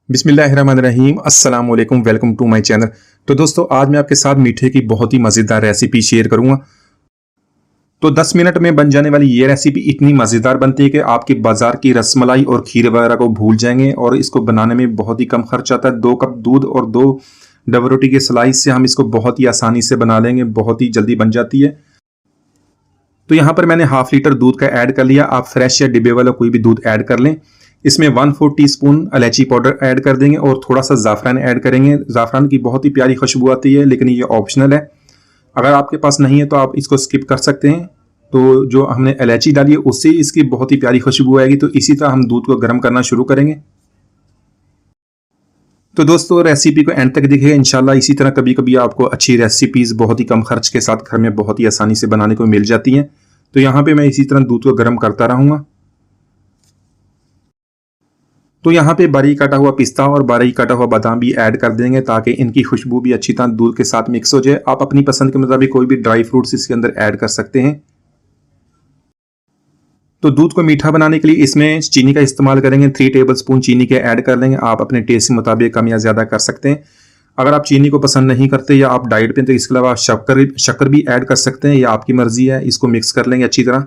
बिस्मिल्लाहिर्रहमानिर्रहीम अस्सलाम वालेकुम, वेलकम टू माय चैनल। तो दोस्तों, आज मैं आपके साथ मीठे की बहुत ही मज़ेदार रेसिपी शेयर करूंगा। तो 10 मिनट में बन जाने वाली ये रेसिपी इतनी मज़ेदार बनती है कि आपकी बाजार की रसमलाई और खीर वगैरह को भूल जाएंगे, और इसको बनाने में बहुत ही कम खर्च आता है। 2 कप दूध और 2 डबल रोटी के स्लाइस से हम इसको बहुत ही आसानी से बना लेंगे, बहुत ही जल्दी बन जाती है। तो यहाँ पर मैंने हाफ लीटर दूध का ऐड कर लिया। आप फ्रेश या डिब्बे वाला कोई भी दूध ऐड कर लें। इसमें 1/4 टीस्पून इलायची पाउडर ऐड कर देंगे और थोड़ा सा ज़ाफ़रान ऐड करेंगे। ज़ाफ़रान की बहुत ही प्यारी खुशबू आती है, लेकिन ये ऑप्शनल है। अगर आपके पास नहीं है तो आप इसको स्किप कर सकते हैं। तो जो हमने इलायची डाली है उससे इसकी बहुत ही प्यारी खुशबू आएगी। तो इसी तरह हम दूध को गर्म करना शुरू करेंगे। तो दोस्तों, रेसिपी को एंड तक देखिएगा। इंशाल्लाह इसी तरह कभी कभी आपको अच्छी रेसिपीज़ बहुत ही कम खर्च के साथ घर में बहुत ही आसानी से बनाने को मिल जाती हैं। तो यहाँ पे मैं इसी तरह दूध को गर्म करता रहूँगा। तो यहाँ पे बारीक काटा हुआ पिस्ता और बारीक काटा हुआ बादाम भी ऐड कर देंगे, ताकि इनकी खुशबू भी अच्छी तरह दूध के साथ मिक्स हो जाए। आप अपनी पसंद के मुताबिक कोई भी ड्राई फ्रूट्स इसके अंदर ऐड कर सकते हैं। तो दूध को मीठा बनाने के लिए इसमें चीनी का इस्तेमाल करेंगे। 3 टेबलस्पून चीनी के ऐड कर लेंगे। आप अपने टेस्ट के मुताबिक कम या ज़्यादा कर सकते हैं। अगर आप चीनी को पसंद नहीं करते या आप डाइट पे, तो इसके अलावा शक्कर भी ऐड कर सकते हैं, या आपकी मर्जी है। इसको मिक्स कर लेंगे अच्छी तरह।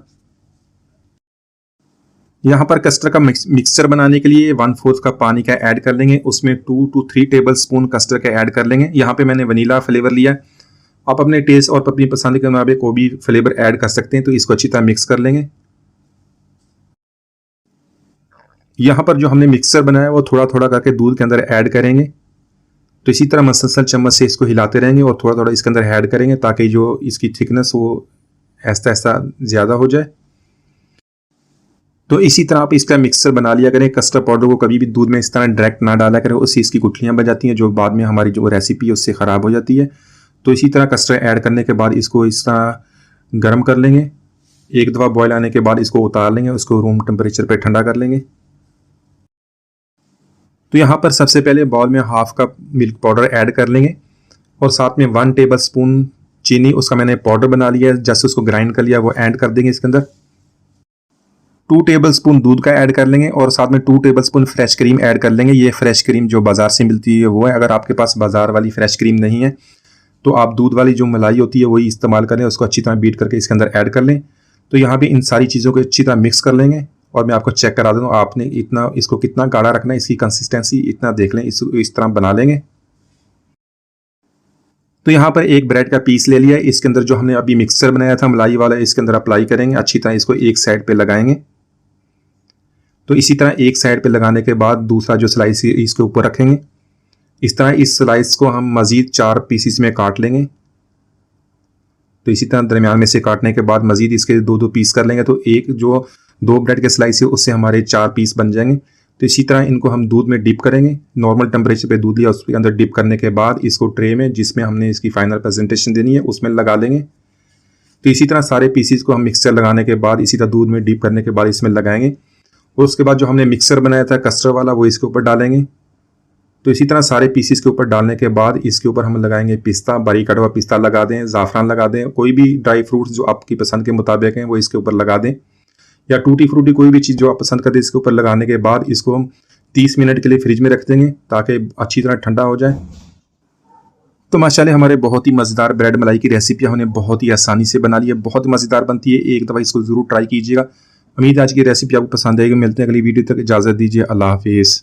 यहाँ पर कस्टर्ड का मिक्सचर बनाने के लिए 1/4 कप पानी का ऐड कर लेंगे। उसमें 2 to 3 टेबलस्पून कस्टर्ड का ऐड कर लेंगे। यहाँ पे मैंने वनीला फ्लेवर लिया। आप अपने टेस्ट और अपनी पसंद के मुताबिक कोई भी फ्लेवर ऐड कर सकते हैं। तो इसको अच्छी तरह मिक्स कर लेंगे। यहाँ पर जो हमने मिक्सचर बनाया वो थोड़ा थोड़ा करके दूध के अंदर ऐड करेंगे। तो इसी तरह मसलसल चम्मच से इसको हिलाते रहेंगे और थोड़ा थोड़ा इसके अंदर ऐड करेंगे, ताकि जो इसकी थिकनेस वो ऐसा ऐसा ज़्यादा हो जाए। तो इसी तरह आप इसका मिक्सचर बना लिया करें। कस्टर्ड पाउडर को कभी भी दूध में इस तरह डायरेक्ट ना डाला करें, उससे इसकी गुठलियाँ बन जाती हैं, जो बाद में हमारी जो रेसिपी है उससे ख़राब हो जाती है। तो इसी तरह कस्टर्ड ऐड करने के बाद इसको इस तरह गर्म कर लेंगे। एक दफ़ा बॉयल आने के बाद इसको उतार लेंगे, उसको रूम टेम्परेचर पर ठंडा कर लेंगे। तो यहाँ पर सबसे पहले बाउल में half cup milk powder add कर लेंगे और साथ में 1 टेबलस्पून चीनी, उसका मैंने पाउडर बना लिया है, जैसे उसको ग्राइंड कर लिया, वो ऐड कर देंगे इसके अंदर। 2 टेबलस्पून दूध का ऐड कर लेंगे और साथ में 2 टेबलस्पून फ्रेश क्रीम ऐड कर लेंगे। ये फ्रेश क्रीम जो बाजार से मिलती है वो है। अगर आपके पास बाजार वाली फ्रेश क्रीम नहीं है तो आप दूध वाली जो मलाई होती है वही इस्तेमाल करें। उसको अच्छी तरह बीट करके इसके अंदर ऐड कर लें। तो यहाँ पे इन सारी चीज़ों को अच्छी तरह मिक्स कर लेंगे और मैं आपको चेक करा दूँ, आपने इतना इसको कितना गाढ़ा रखना है, इसकी कंसिस्टेंसी इतना देख लें। इस तरह बना लेंगे। तो यहाँ पर एक ब्रेड का पीस ले लिया। इसके अंदर जो हमने अभी मिक्सचर बनाया था मलाई वाला, इसके अंदर अप्लाई करेंगे। अच्छी तरह इसको एक साइड पे लगाएंगे। तो इसी तरह एक साइड पे लगाने के बाद दूसरा जो स्लाइस है इसके ऊपर रखेंगे। इस तरह इस स्लाइस को हम मज़ीद 4 पीसीस में काट लेंगे। तो इसी तरह दरमियान में से काटने के बाद मज़ीद इसके 2-2 पीस कर लेंगे। तो एक जो 2 ब्रेड के स्लाइस है उससे हमारे 4 पीस बन जाएंगे। तो इसी तरह इनको हम दूध में डिप करेंगे। नॉर्मल टेम्परेचर पे दूध लिया, उसके अंदर डिप करने के बाद इसको ट्रे में, जिसमें हमने इसकी फाइनल प्रेजेंटेशन देनी है, उसमें लगा लेंगे। तो इसी तरह सारे पीसीस को हम मिक्सचर लगाने के बाद इसी तरह दूध में डिप करने के बाद इसमें लगाएंगे। और उसके बाद जो हमने मिक्सर बनाया था कस्टर्ड वाला, वो इसके ऊपर डालेंगे। तो इसी तरह सारे पीसीस के ऊपर डालने के बाद इसके ऊपर हम लगाएंगे पिस्ता। बारीक कटा हुआ पिस्ता लगा दें, ज़ाफ़रान लगा दें, कोई भी ड्राई फ्रूट्स जो आपकी पसंद के मुताबिक हैं वो इसके ऊपर लगा दें, या टूटी फ्रूटी कोई भी चीज़ जो आप पसंद करते हैं इसके ऊपर लगाने के बाद इसको हम 30 मिनट के लिए फ्रिज में रख देंगे, ताकि अच्छी तरह ठंडा हो जाए। तो माशाल्लाह हमारे बहुत ही मज़ेदार ब्रेड मलाई की रेसिपी हमने बहुत ही आसानी से बना ली है। बहुत मज़ेदार बनती है। एक दफ़ा इसको ज़रूर ट्राई कीजिएगा। उम्मीद है आज की रेसिपी आपको पसंद आएगी। मिलते हैं अगली वीडियो तक। इजाज़त दीजिए। अल्लाह हाफिज़।